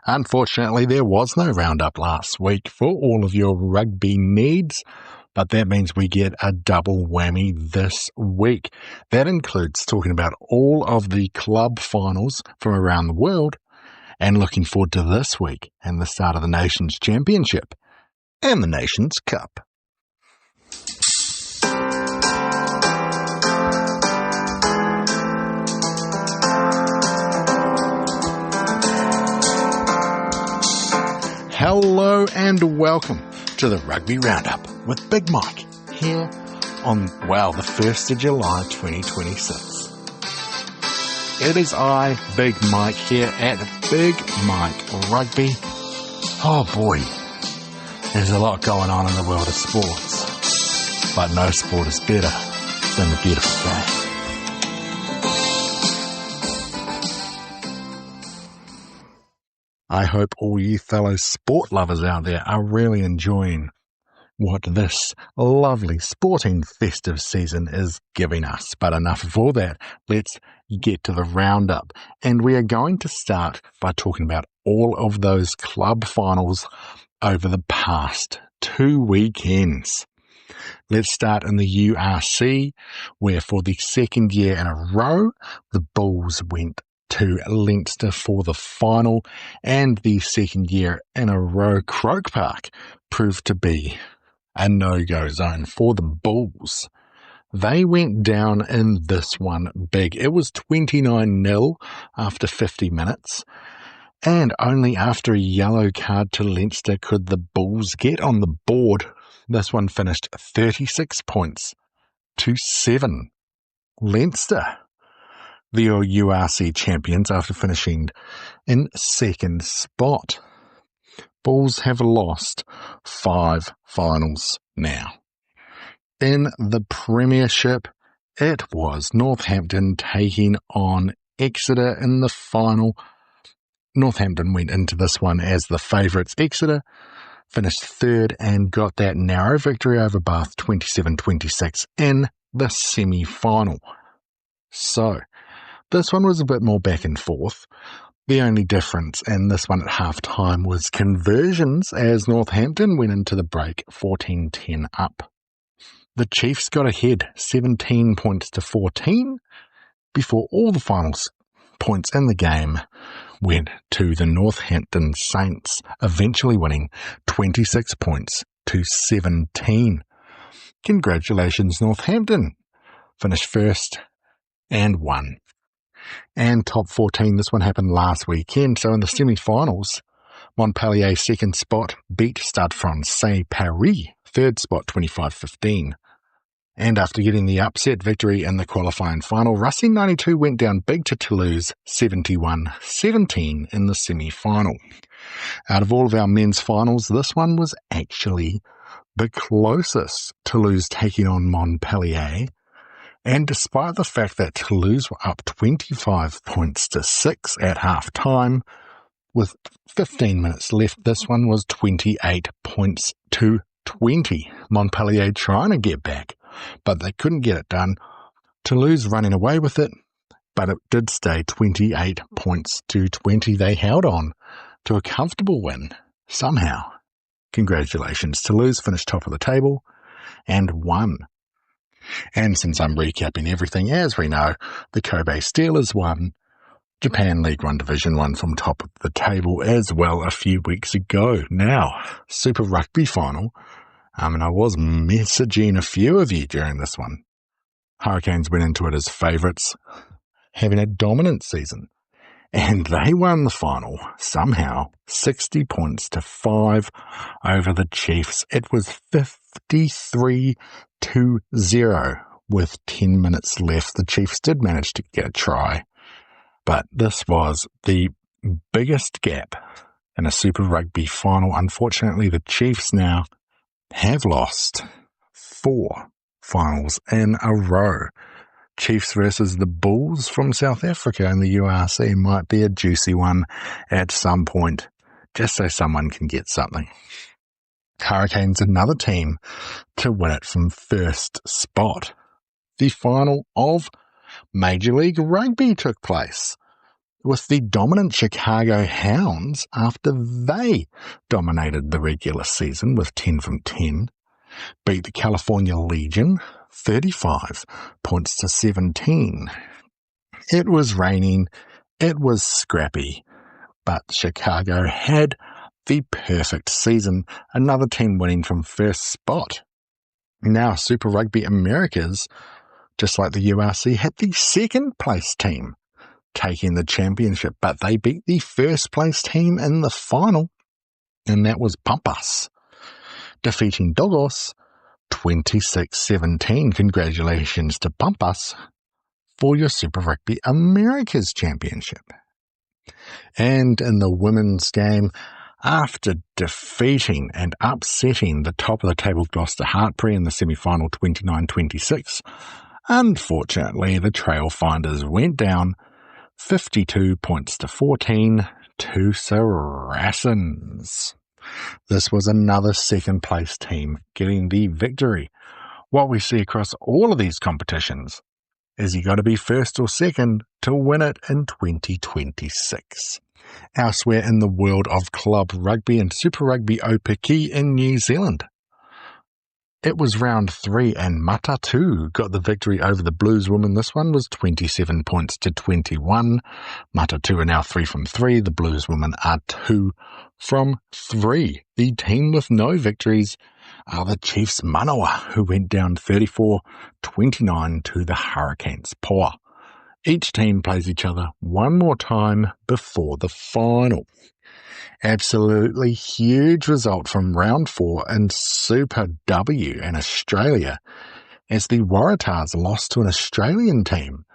Unfortunately, there was no Roundup last week for all of your rugby needs, but that means we get a double whammy this week. That includes talking about all of the club finals from around the world and looking forward to this week and the start of the Nations Championship and the Nations Cup. Hello and welcome to the Rugby Roundup with Big Mike here on, the 1st of July 2026. It is I, Big Mike, here at Big Mike Rugby. Oh boy, there's a lot going on in the world of sports, but no sport is better than the beautiful game. I hope all you fellow sport lovers out there are really enjoying what this lovely sporting festive season is giving us. But enough of all that, let's get to the roundup. And we are going to start by talking about all of those club finals over the past 2 weekends. Let's start in the URC, where for the second year in a row, the Bulls went to Leinster for the final, and the second year in a row, Croke Park proved to be a no-go zone for the Bulls. They went down in this one big. It was 29-0 after 50 minutes, and only after a yellow card to Leinster could the Bulls get on the board. This one finished 36 points to 7. Leinster, the URC champions, after finishing in second spot. Bulls have lost 5 finals now. In the Premiership, it was Northampton taking on Exeter in the final. Northampton went into this one as the favourites. Exeter finished third and got that narrow victory over Bath 27-26 in the semi-final. So, this one was a bit more back and forth. The only difference in this one at half-time was conversions, as Northampton went into the break 14-10 up. The Chiefs got ahead 17 points to 14 before all the final points in the game went to the Northampton Saints, eventually winning 26 points to 17. Congratulations, Northampton. Finished first and won. And top 14, this one happened last weekend. So in the semi-finals, Montpellier second spot beat Stade Francais Paris, third spot 25-15. And after getting the upset victory in the qualifying final, Racing 92 went down big to Toulouse 71-17 in the semi-final. Out of all of our men's finals, this one was actually the closest. Toulouse taking on Montpellier. And despite the fact that Toulouse were up 25 points to 6 at half-time, with 15 minutes left, this one was 28 points to 20. Montpellier trying to get back, but they couldn't get it done. Toulouse running away with it, but it did stay 28 points to 20. They held on to a comfortable win somehow. Congratulations. Toulouse finished top of the table and won. And since I'm recapping everything, as we know, the Kobe Steelers won Japan League One Division 1 from top of the table as well a few weeks ago. Now, Super Rugby final, and I was messaging a few of you during this one. Hurricanes went into it as favourites, having a dominant season. And they won the final, somehow, 60 points to 5 over the Chiefs. It was 53-0 with 10 minutes left. The Chiefs did manage to get a try, but this was the biggest gap in a Super Rugby final. Unfortunately, the Chiefs now have lost 4 finals in a row. Chiefs versus the Bulls from South Africa in the URC might be a juicy one at some point, just so someone can get something. Hurricanes, another team to win it from first spot. The final of Major League Rugby took place with the dominant Chicago Hounds after they dominated the regular season with 10 from 10, beat the California Legion 35 points to 17. It was raining, it was scrappy, but Chicago had the perfect season, another team winning from first spot. Now Super Rugby Americas, just like the URC, had the second place team taking the championship, but they beat the first place team in the final, and that was Pampas, defeating Toulouse 26-17. Congratulations to Pampas for your Super Rugby Americas championship. And in the women's game, after defeating and upsetting the top of the table Gloucester Hartpury in the semi-final 29-26, unfortunately the Trailfinders went down 52 points to 14 to Saracens. This was another second place team getting the victory. What we see across all of these competitions is you got to be first or second to win it in 2026. Elsewhere in the world of club rugby and Super Rugby-He in New Zealand, it was round 3 and Matatu got the victory over the Blues women. This one was 27 points to 21. Matatu are now 3 from 3. The Blues women are 2 from 3. The team with no victories are the Chiefs Manawa, who went down 34-29 to the Hurricanes Poa. Each team plays each other one more time before the final. Absolutely huge result from round 4 in Super W in Australia, as the Waratahs lost to an Australian team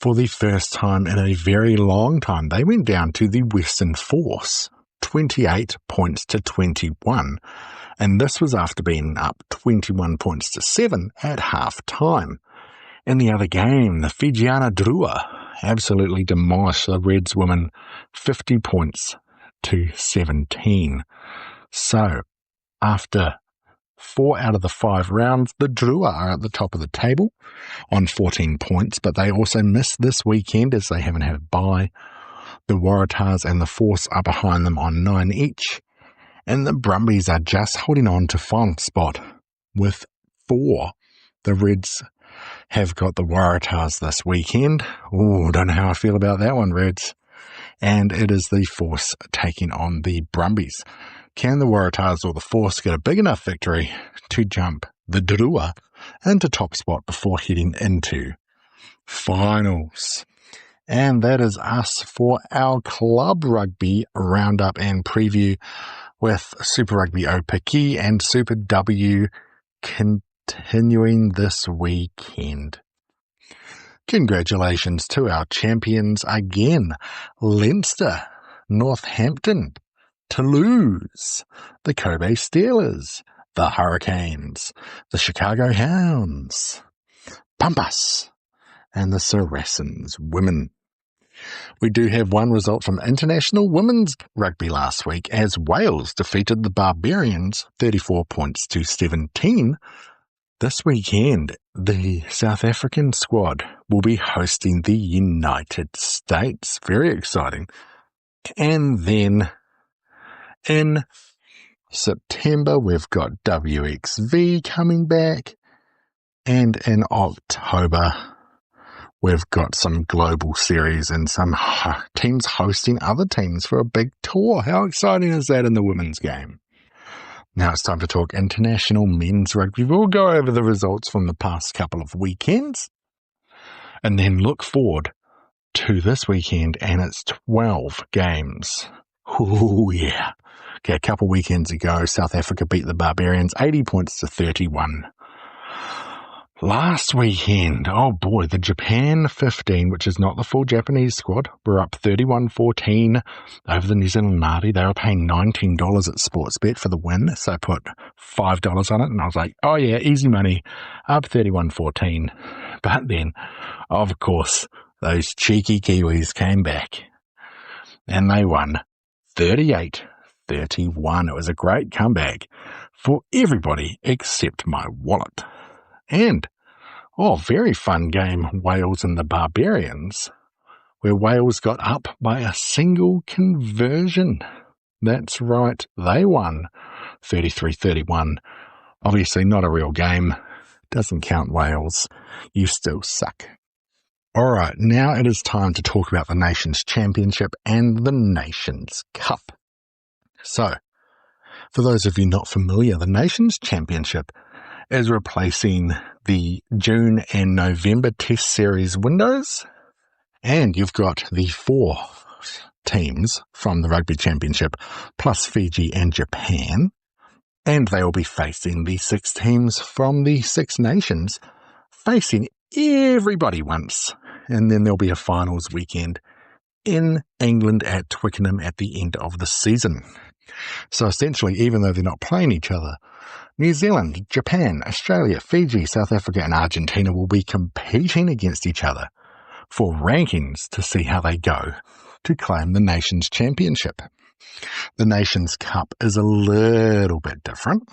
for the first time in a very long time. They went down to the Western Force, 28 points to 21, and this was after being up 21 points to 7 at half time. In the other game, the Fijiana Drua absolutely demolished the Reds women 50 points to 17. So, after 4 out of the 5 rounds, the Drua are at the top of the table on 14 points, but they also missed this weekend as they haven't had a bye. The Waratahs and the Force are behind them on 9 each, and the Brumbies are just holding on to final spot with 4. The Reds have got the Waratahs this weekend. Oh, don't know how I feel about that one, Reds. And it is the Force taking on the Brumbies. Can the Waratahs or the Force get a big enough victory to jump the Drua into top spot before heading into finals? And that is us for our club rugby roundup and preview, with Super Rugby-He and Super W continuing this weekend. Congratulations to our champions again: Leinster, Northampton, Toulouse, the Kobe Steelers, the Hurricanes, the Chicago Hounds, Pampas, and the Saracens women. We do have one result from international women's rugby last week, as Wales defeated the Barbarians 34 points to 17. This weekend, the South African squad will be hosting the United States. Very exciting. And then in September, we've got WXV coming back. And in October, we've got some global series and some teams hosting other teams for a big tour. How exciting is that in the women's game? Now it's time to talk international men's rugby. We'll go over the results from the past couple of weekends and then look forward to this weekend and its 12 games. Oh yeah. Okay, a couple weekends ago, South Africa beat the Barbarians 80 points to 31. Last weekend, oh boy, the Japan 15, which is not the full Japanese squad, were up 31-14 over the New Zealand Māori. They were paying $19 at Sportsbet for the win, so I put $5 on it, and I was like, oh yeah, easy money, up 31-14. But then, of course, those cheeky Kiwis came back, and they won 38-31. It was a great comeback for everybody except my wallet. And, very fun game, Wales and the Barbarians. where Wales got up by a single conversion. That's right, they won 33-31. Obviously not a real game. Doesn't count, Wales. You still suck. All right, now it is time to talk about the Nations Championship and the Nations Cup. So, for those of you not familiar, the Nations Championship is replacing the June and November Test Series windows, and you've got the 4 teams from the Rugby Championship, plus Fiji and Japan, and they will be facing the 6 teams from the 6 nations, facing everybody once, and then there'll be a finals weekend in England at Twickenham at the end of the season. So essentially, even though they're not playing each other, New Zealand, Japan, Australia, Fiji, South Africa and Argentina will be competing against each other for rankings to see how they go to claim the Nations Championship. The Nations Cup is a little bit different.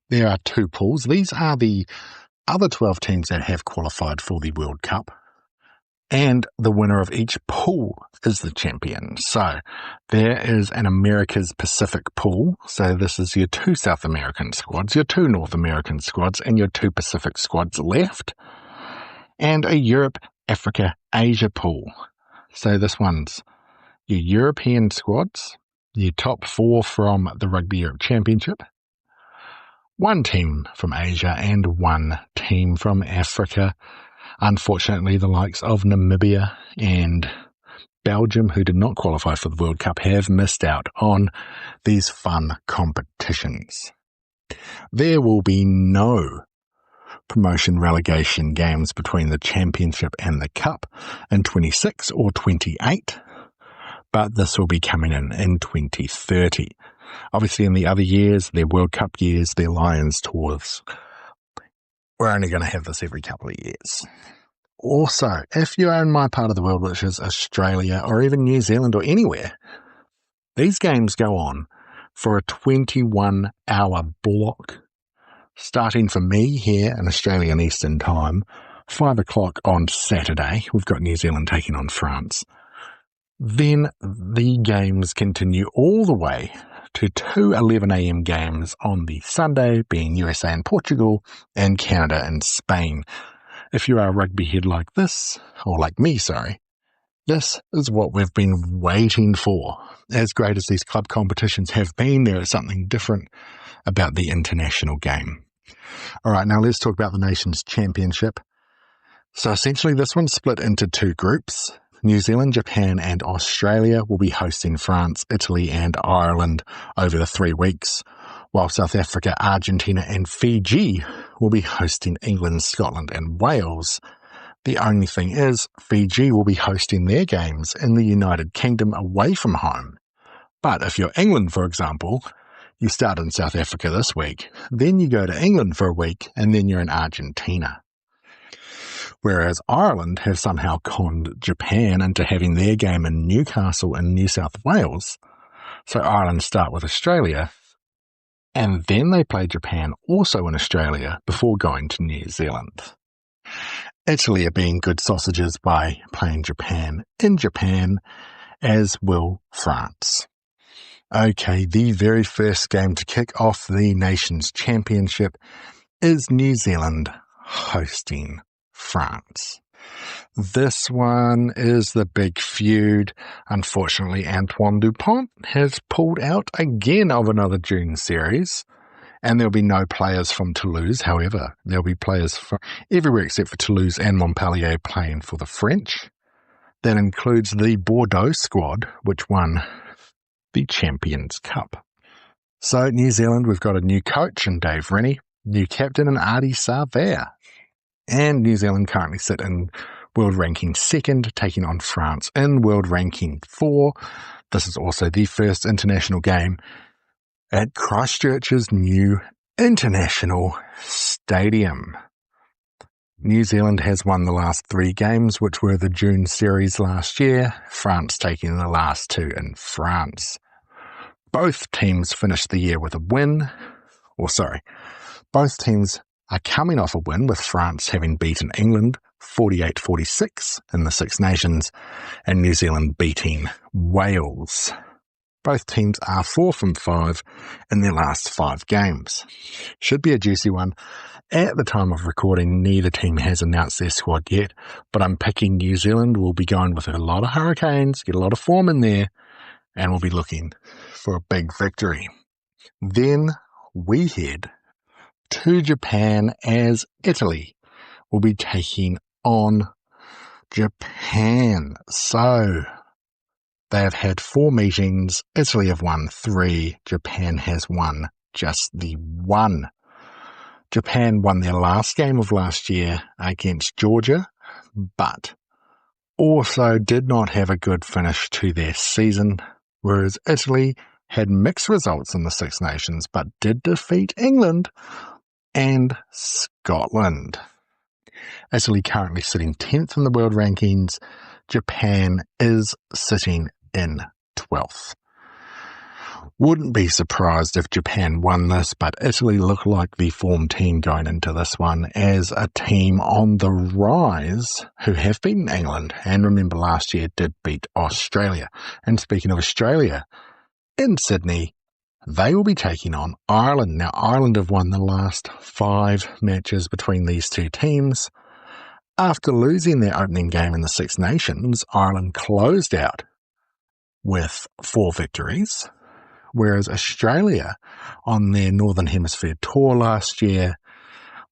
There are 2 pools. These are the other 12 teams that have qualified for the World Cup, and the winner of each pool is the champion. So there is an Americas.Pacific pool. So this is your 2 South American squads, your 2 North American squads, and your 2 Pacific squads left, and a Europe, Africa, Asia pool. So this one's your European squads, your top 4 from the Rugby Europe Championship, 1 team from Asia and 1 team from Africa. Unfortunately, the likes of Namibia and Belgium, who did not qualify for the World Cup, have missed out on these fun competitions. There will be no promotion relegation games between the Championship and the Cup in 26 or 28, but this will be coming in 2030. Obviously, in the other years, their World Cup years, their Lions tours, we're only going to have this every couple of years. Also, if you are in my part of the world, which is Australia or even New Zealand or anywhere, these games go on for a 21-hour block, starting for me here in Australian Eastern Time, 5 o'clock on Saturday. We've got New Zealand taking on France. Then the games continue all the way to 2 11 a.m. games on the Sunday, being USA and Portugal, and Canada and Spain. If you are a rugby head like this, or like me, sorry, this is what we've been waiting for. As great as these club competitions have been, there is something different about the international game. All right, now let's talk about the Nations Championship. So essentially this one's split into 2 groups. New Zealand, Japan and Australia will be hosting France, Italy and Ireland over the 3 weeks, while South Africa, Argentina and Fiji will be hosting England, Scotland and Wales. The only thing is, Fiji will be hosting their games in the United Kingdom away from home. But if you're England, for example, you start in South Africa this week, then you go to England for a week, and then you're in Argentina. Whereas Ireland have somehow conned Japan into having their game in Newcastle in New South Wales. So Ireland start with Australia, and then they play Japan also in Australia before going to New Zealand. Italy are being good sausages by playing Japan in Japan, as will France. Okay, the very first game to kick off the Nations Championship is New Zealand hosting France. This one is the big feud. Unfortunately, Antoine Dupont has pulled out again of another June series, and there'll be no players from Toulouse. However, there'll be players from everywhere except for Toulouse and Montpellier playing for the French. That includes the Bordeaux squad, which won the Champions Cup. So New Zealand, we've got a new coach in Dave Rennie, new captain in Ardie Savea. And New Zealand currently sit in World Ranking 2nd, taking on France in World Ranking 4. This is also the first international game at Christchurch's new International Stadium. New Zealand has won the last 3 games, which were the June series last year, France taking the last 2 in France. Both teams finished the year with a win. Both teams are coming off a win, with France having beaten England 48-46 in the Six Nations and New Zealand beating Wales. Both teams are 4 from 5 in their last 5 games. Should be a juicy one. At the time of recording, neither team has announced their squad yet, but I'm picking New Zealand will be going with a lot of Hurricanes, get a lot of form in there, and we'll be looking for a big victory. Then we head to Japan, as Italy will be taking on Japan. So they have had 4 meetings. Italy have won 3. Japan has won just the 1. Japan won their last game of last year against Georgia, but also did not have a good finish to their season, whereas Italy had mixed results in the Six Nations, but did defeat England and Scotland. Italy currently sitting 10th in the world rankings. Japan is sitting in 12th. Wouldn't be surprised if Japan won this, but Italy look like the form team going into this one as a team on the rise who have beaten England, and remember last year did beat Australia. And speaking of Australia, in Sydney, they will be taking on Ireland. Now, Ireland have won the last 5 matches between these two teams. After losing their opening game in the Six Nations, Ireland closed out with 4 victories, whereas Australia, on their Northern Hemisphere tour last year,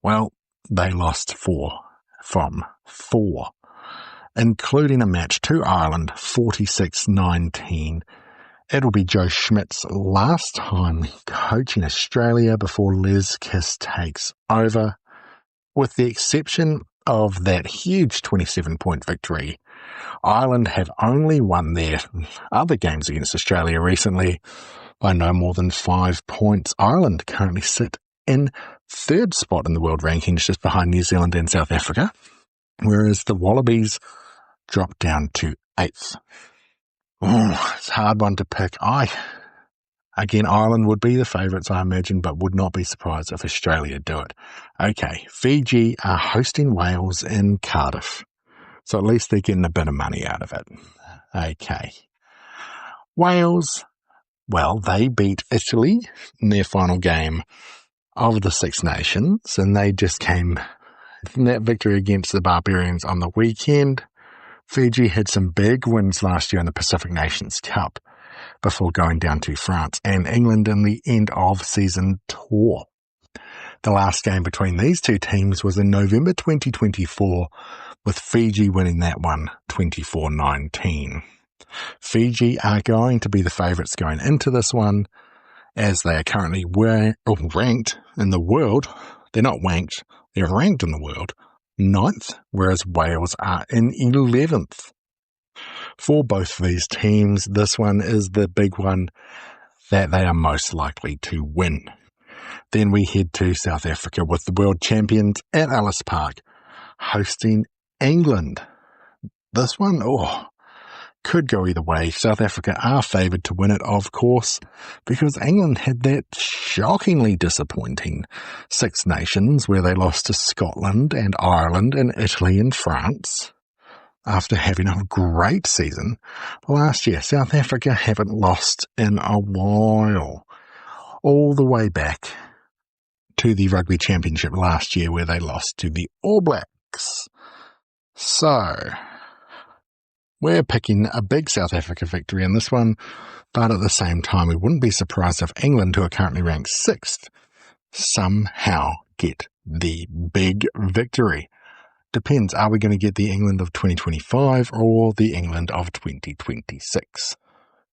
well, they lost 4 from 4, including a match to Ireland, 46-19. It'll be Joe Schmidt's last time coaching Australia before Liz Kiss takes over, with the exception of that huge 27-point victory. Ireland have only won their other games against Australia recently by no more than 5 points. Ireland currently sit in 3rd spot in the world rankings, just behind New Zealand and South Africa, whereas the Wallabies dropped down to 8th. Oh, it's a hard one to pick. Again, Ireland would be the favourites, I imagine, but would not be surprised if Australia do it. Okay, Fiji are hosting Wales in Cardiff, so at least they're getting a bit of money out of it. Okay. Wales, well, they beat Italy in their final game of the Six Nations, and they just came from that victory against the Barbarians on the weekend. Fiji had some big wins last year in the Pacific Nations Cup before going down to France and England in the end of season tour. The last game between these two teams was in November 2024, with Fiji winning that one 24-19. Fiji are going to be the favourites going into this one, as they are currently ranked in the world. They're not wanked, they're ranked in the world 9th, whereas Wales are in 11th. For both of these teams, this one is the big one that they are most likely to win. Then we head to South Africa with the world champions at Ellis Park hosting England. This one, could go either way. South Africa are favoured to win it, of course, because England had that shockingly disappointing Six Nations where they lost to Scotland and Ireland and Italy and France after having a great season last year. South Africa haven't lost in a while, all the way back to the Rugby Championship last year where they lost to the All Blacks. So we're picking a big South Africa victory in this one, but at the same time, we wouldn't be surprised if England, who are currently ranked 6th, somehow get the big victory. Depends, are we going to get the England of 2025 or the England of 2026?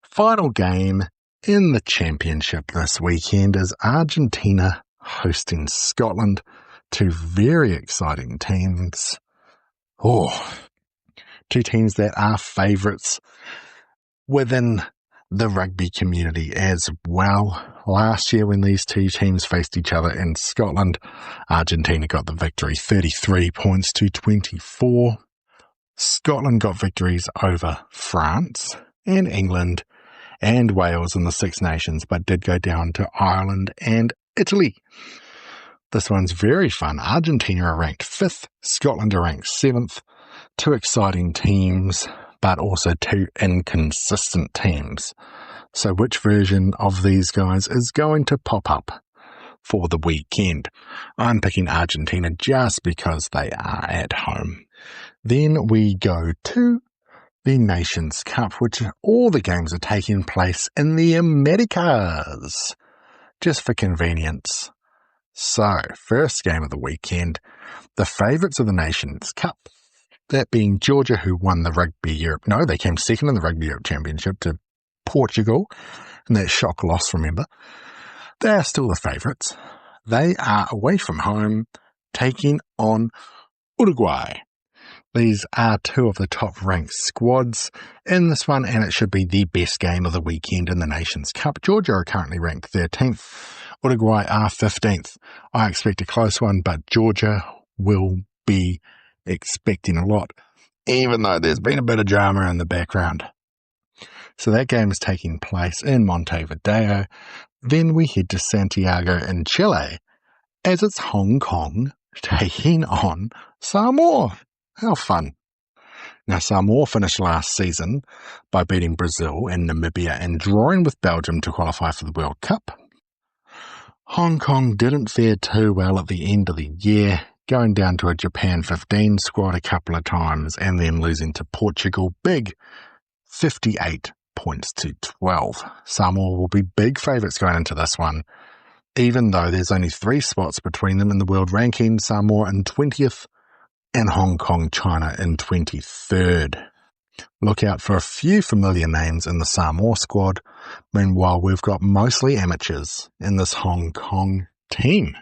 Final game in the championship this weekend is Argentina hosting Scotland. 2 very exciting teams. Two teams that are favourites within the rugby community as well. Last year when these two teams faced each other in Scotland, Argentina got the victory 33 points to 24. Scotland got victories over France and England and Wales in the Six Nations, but did go down to Ireland and Italy. This one's very fun. Argentina are ranked 5th, Scotland are ranked 7th. Two exciting teams, but also two inconsistent teams. So which version of these guys is going to pop up for the weekend? I'm picking Argentina just because they are at home. Then we go to the Nations Cup, which all the games are taking place in the Americas, just for convenience. So, first game of the weekend, the favourites of the Nations Cup, that being Georgia, who won the Rugby Europe. No, they came second in the Rugby Europe Championship to Portugal, and that shock loss, remember. They are still the favourites. They are away from home, taking on Uruguay. These are two of the top-ranked squads in this one, and it should be the best game of the weekend in the Nations Cup. Georgia are currently ranked 13th. Uruguay are 15th. I expect a close one, but Georgia will be expecting a lot, even though there's been a bit of drama in the background. So that game is taking place in Montevideo. Then we head to Santiago in Chile, as it's Hong Kong taking on Samoa. How fun. Now, Samoa finished last season by beating Brazil and Namibia and drawing with Belgium to qualify for the World Cup. Hong Kong didn't fare too well at the end of the year, going down to a Japan 15 squad a couple of times and then losing to Portugal big, 58 points to 12. Samoa will be big favourites going into this one, even though there's only 3 spots between them in the world ranking, Samoa in 20th and Hong Kong, China in 23rd. Look out for a few familiar names in the Samoa squad. Meanwhile, we've got mostly amateurs in this Hong Kong team.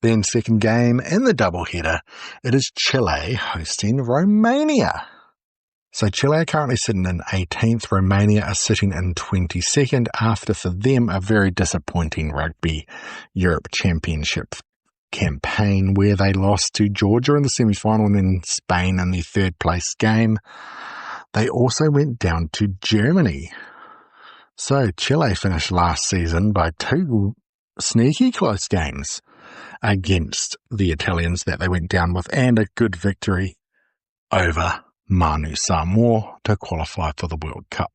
Then second game in the doubleheader, it is Chile hosting Romania. So Chile are currently sitting in 18th, Romania are sitting in 22nd after, for them, a very disappointing Rugby Europe Championship campaign where they lost to Georgia in the semi-final and then Spain in the third place game. They also went down to Germany. So Chile finished last season by 2 sneaky close games against the Italians that they went down with, and a good victory over Manu Samoa to qualify for the World Cup.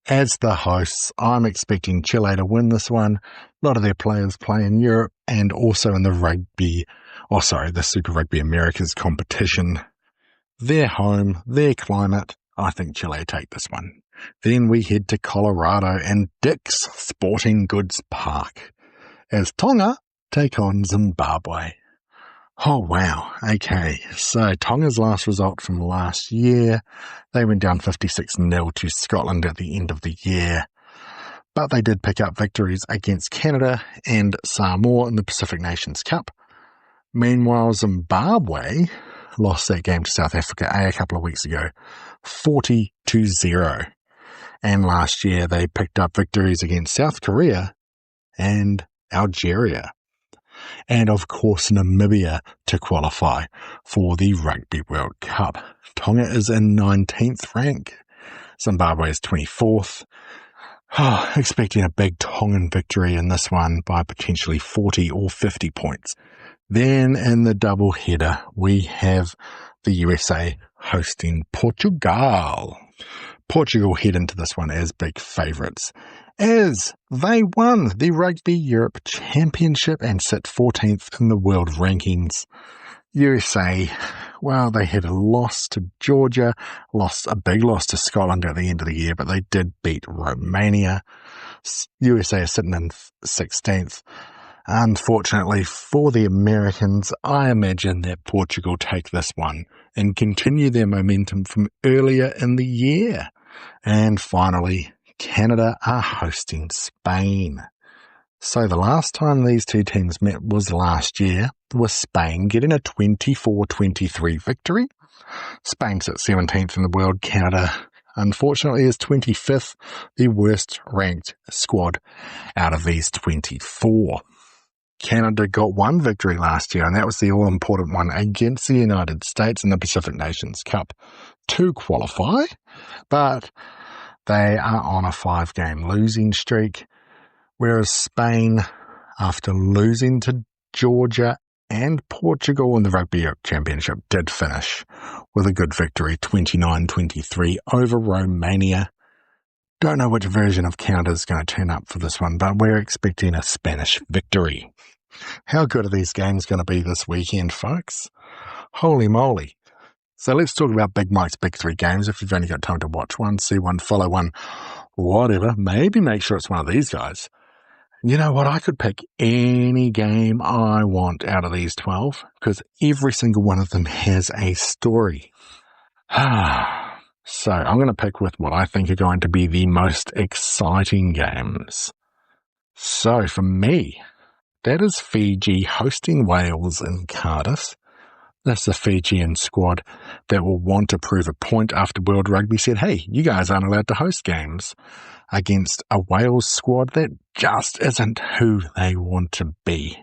As the hosts, I'm expecting Chile to win this one. A lot of their players play in Europe and also in the Super Rugby Americas competition. Their home, their climate, I think Chile take this one. Then we head to Colorado and Dick's Sporting Goods Park as Tonga take on Zimbabwe. Oh, wow. Okay, so Tonga's last result from last year, they went down 56-0 to Scotland at the end of the year. But they did pick up victories against Canada and Samoa in the Pacific Nations Cup. Meanwhile, Zimbabwe lost that game to South Africa a couple of weeks ago, 40-0. And last year they picked up victories against South Korea and Algeria. And of course Namibia to qualify for the Rugby World Cup. Tonga is in 19th rank. Zimbabwe is 24th. Expecting a big Tongan victory in this one by potentially 40 or 50 points. Then in the double header, we have the USA hosting Portugal. Portugal head into this one as big favourites, as they won the Rugby Europe Championship and sit 14th in the world rankings. USA, well, they had a loss to Georgia, a big loss to Scotland at the end of the year, but they did beat Romania. USA are sitting in 16th. Unfortunately for the Americans, I imagine that Portugal take this one and continue their momentum from earlier in the year. And finally, Canada are hosting Spain. So the last time these two teams met was last year, with Spain getting a 24-23 victory. Spain's at 17th in the world. Canada, unfortunately, is 25th, the worst ranked squad out of these 24. Canada got one victory last year, and that was the all-important one against the United States in the Pacific Nations Cup to qualify, but they are on a 5-game losing streak, whereas Spain, after losing to Georgia and Portugal in the Rugby Championship did finish with a good victory, 29-23 over Romania. Don't know which version of counter is going to turn up for this one, but we're expecting a Spanish victory. How good are these games going to be this weekend, folks? Holy moly. So let's talk about Big Mike's Big Three games. If you've only got time to watch one, see one, follow one, whatever, maybe make sure it's one of these guys. You know what? I could pick any game I want out of these 12 because every single one of them has a story. So I'm going to pick with what I think are going to be the most exciting games. So for me, that is Fiji hosting Wales in Cardiff. That's the Fijian squad that will want to prove a point after World Rugby said, hey, you guys aren't allowed to host games, against a Wales squad that just isn't who they want to be.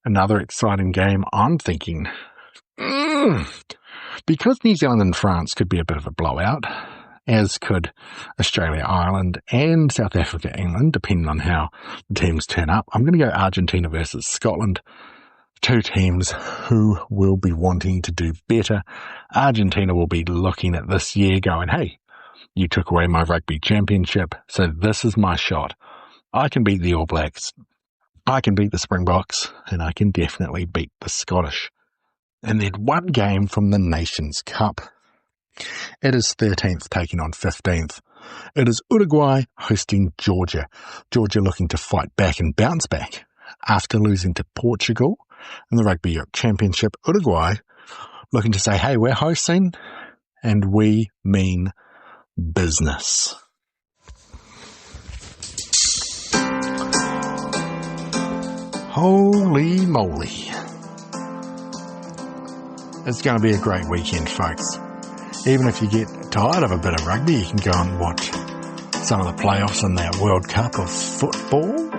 Another exciting game, I'm thinking, because New Zealand and France could be a bit of a blowout, as could Australia, Ireland, and South Africa, England, depending on how the teams turn up. I'm going to go Argentina versus Scotland. Two teams who will be wanting to do better. Argentina will be looking at this year going, hey, you took away my rugby championship, so this is my shot. I can beat the All Blacks, I can beat the Springboks, and I can definitely beat the Scottish. And then one game from the Nations Cup. It is 13th taking on 15th. It is Uruguay hosting Georgia. Georgia looking to fight back and bounce back after losing to Portugal in the Rugby Europe Championship. Uruguay looking to say, hey, we're hosting and we mean business. Holy moly. It's going to be a great weekend, folks. Even if you get tired of a bit of rugby, you can go and watch some of the playoffs in that World Cup of football,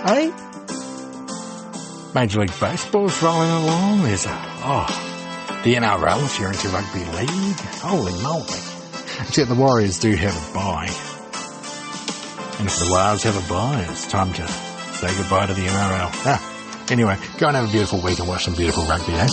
eh? Major League Baseball's rolling along. There's the NRL if you're into rugby league. Holy moly. Except the Warriors do have a bye. And if the Wars have a bye, it's time to say goodbye to the NRL. Anyway, go and have a beautiful week and watch some beautiful rugby, eh?